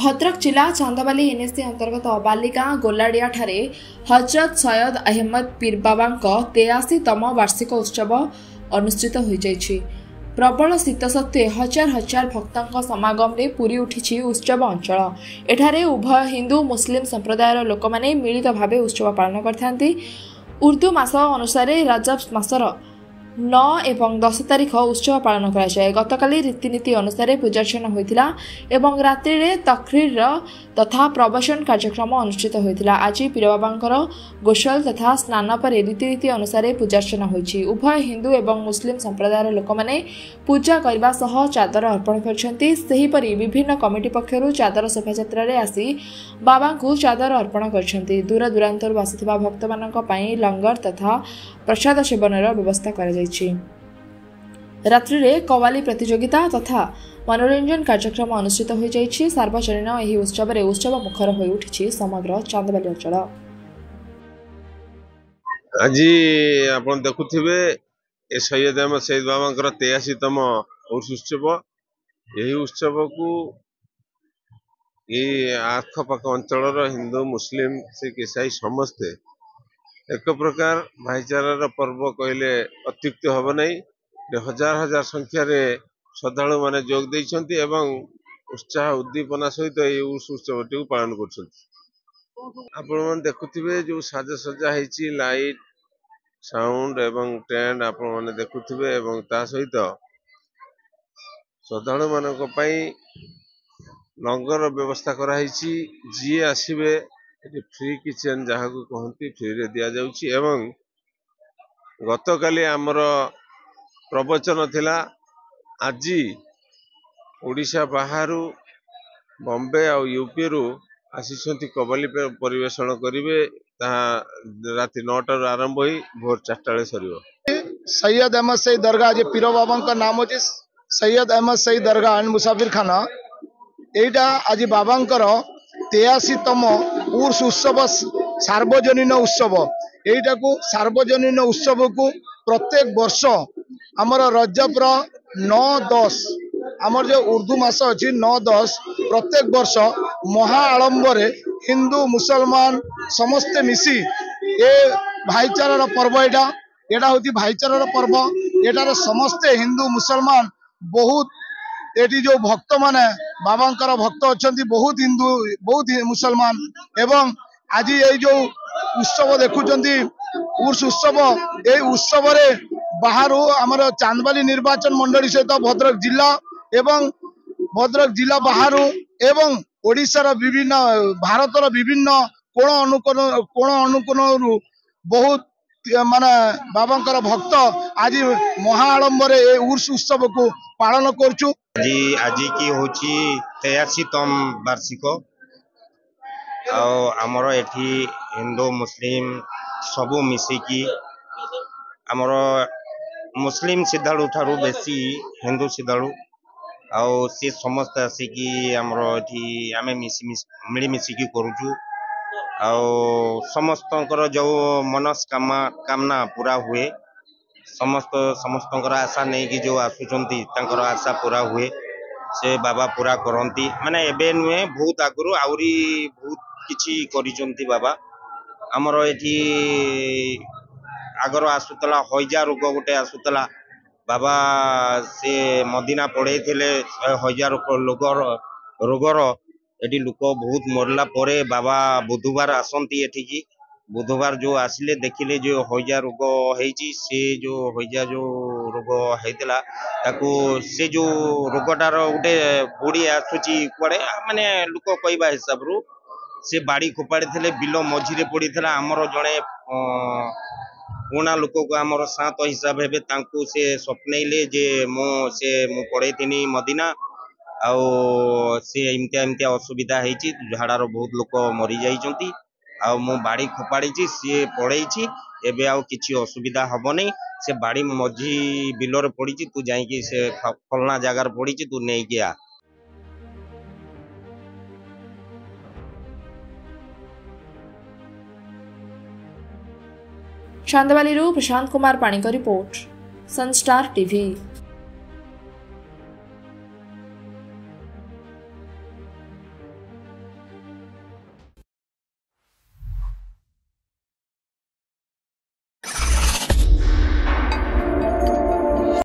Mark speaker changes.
Speaker 1: भद्रक जिला चांदबाली एनएससी अंतर्गत बालिगाँ गोलाडिया ठारे हजरत सैयद अहमद पीर बाबा 83तम वार्षिक उत्सव अनुष्ठित हो जाइछि। प्रबल शीत सत्वे हजार हजार भक्तों समागम रे पूरी उठी उत्सव अंचल। एठारे उभय हिंदू मुस्लिम संप्रदायर लोक माने मिलित भावे उत्सव पालन करथांती। उर्दू मास अनुसार रजब मासर 9 एवं 10 तारिख उत्सव पालन कराए। गतकाली रीतिनीति अनुसार पूजार्चना होइतिला एवं रात्रि रे तकरीर तथा प्रवचन कार्यक्रम अनुष्ठित होइतिला। आज पीर बाबांकर गोसल तथा स्नान पर रीतिनीति अनुसार पूजार्चना होइछि। उभय हिंदू एवं मुस्लिम संप्रदायर लोक माने पूजा करबा सह चादर अर्पण करछन्ती। सेहीपरि विभिन्न कमिटी पक्षरु चादर शोभायात्रा रे आसी बाबांकु चादर अर्पण करछन्ती। दूर दूरांतरु आसिथिबा भक्त मानक पई लंगर तथा प्रसाद सेवनर व्यवस्था करा जाइछि। रात्रि रे कवाली प्रतियोगिता तथा मनोरंजन कार्यक्रम अनुष्ठित हो जाइछि। सार्वजनीन एही उत्सव रे उत्सव मुखर होई उठिछि समग्र चांदबाली अंचल।
Speaker 2: आज आपण देखुथिबे ए सैयद अहमद सैयद बाबांकर 83तम उत्सव। यही उत्सव को ये आखपाख अंचल हिंदू मुस्लिम सिख ईसाई समस्ते एक प्रकार भाईचारार पर्व कहले अत्युक्त हम नहीं। हजार हजार संख्यार श्रद्धालु माने जोग देइछन्ति एवं उत्साह उद्दीपना सहित ये उत्सवटी पालन कर देखुथिबे जो साजसज्जा होइछि लाइट साउंड एवं टेंट आपण माने देखुथिबे एवं ता सहित श्रद्धालु मानक पई लंगर व्यवस्था कराइछि। जी आसीबे फ्री किचन जहाँ को कहती फ्री रे दिया जाउछि एवं गतकाली आमर प्रवचन थिला। आज ओडिशा बाहरु बॉम्बे और यूपी रु आसीछन्ति कवाली परिवेषण करिवे। राति 9 आरंभ होई भोर 4 सरियो।
Speaker 3: सैयद अहमद सईद दरगाह जे पीर बाबा का नाम होछि सैयद अहमद सईद दरगाह एंड मुसाफिर खाना। एटा आज बाबांकर 83तम उर्स उत्सव सार्वजनीन उत्सव। एटा को सार्वजनीन उत्सव को प्रत्येक वर्ष आमर रजबर 9-10 आमर जो उर्दू मास अच्छी 9-10 प्रत्येक वर्ष महा आड़ंबरे हिंदू मुसलमान समस्ते मिसी ए भाईचारार पर्व। एटा होती भाईचारार पर्व। एटार समस्ते हिंदू मुसलमान बहुत एटी जो भक्त माने बाबांकर भक्त अच्छी बहुत हिंदू बहुत मुसलमान एवं आज ये जो उत्सव देखुचंती उर्स उत्सव ए उत्सव रे बाहर आमर चांदबाली निर्वाचन मंडली सहित भद्रक जिला एवं भद्रक जिला बाहर एवं ओडिशार विभिन्न भारतर विभिन्न कोण अनुकोण बहुत माने बाबांकर भक्त आज महाआडंबरे ए उर्स उत्सव को पालन करछु।
Speaker 4: आज की होची 83तम वार्षिक आमर एठी हिंदू मुस्लिम सबू मिसिकी आमर मुस्लिम श्रद्धालु ठारू बेसी हिंदू श्रद्धालु आउ से समस्त आसिकी आमर एठी आमे मिलिमिशिकी करूछु। आउ समस्तंकर जो मनस्कामना पूरा हुए समस्त आशा नहीं कि जो आसुचंती तांकर आशा पूरा हुए से बाबा पूरा करंती। माने एबे नुहे बहुत आगुरु आउरी बहुत किछि करिचंती बाबा। आमर एठी आगर आसुतला हईजा रोग गोटे आसुतला बाबा से मदीना पड़े थिले 1000 रोगर एटी लोक बहुत मरला परे बाबा बुधवार आसंती एठी। बुधवार जो आसिले देखिले जो हईजा रोग हेची से जो हईजा जो रोग हेतिला ताको से जो रोगटार गोटे बुड़ी आसुची कुआडे माने लोक कहबा हिसाब रु से बाड़ी खोपाड़ी थिले बिलो मझिरे पड़ी थिला। आमर जणे पुणा लोक को आमर सात हिसाब हेबे तांको से स्वप्नइले जे मु पड़े थिनी मदीना आउ से इमतिया असुविधा हेची झाड़ार बहुत लोक मरी जाइचंती आउ मु बाड़ी खोपाड़ी सी पड़ेची एबे आउ किछि असुविधा हबनी। से बाड़ी मझी बिलर पड़ी तू जाइकी से फलना जगार पड़ी तू नहीं गया।
Speaker 1: चांदबाली प्रशांत कुमार पाणी का रिपोर्ट सनस्टार टीवी।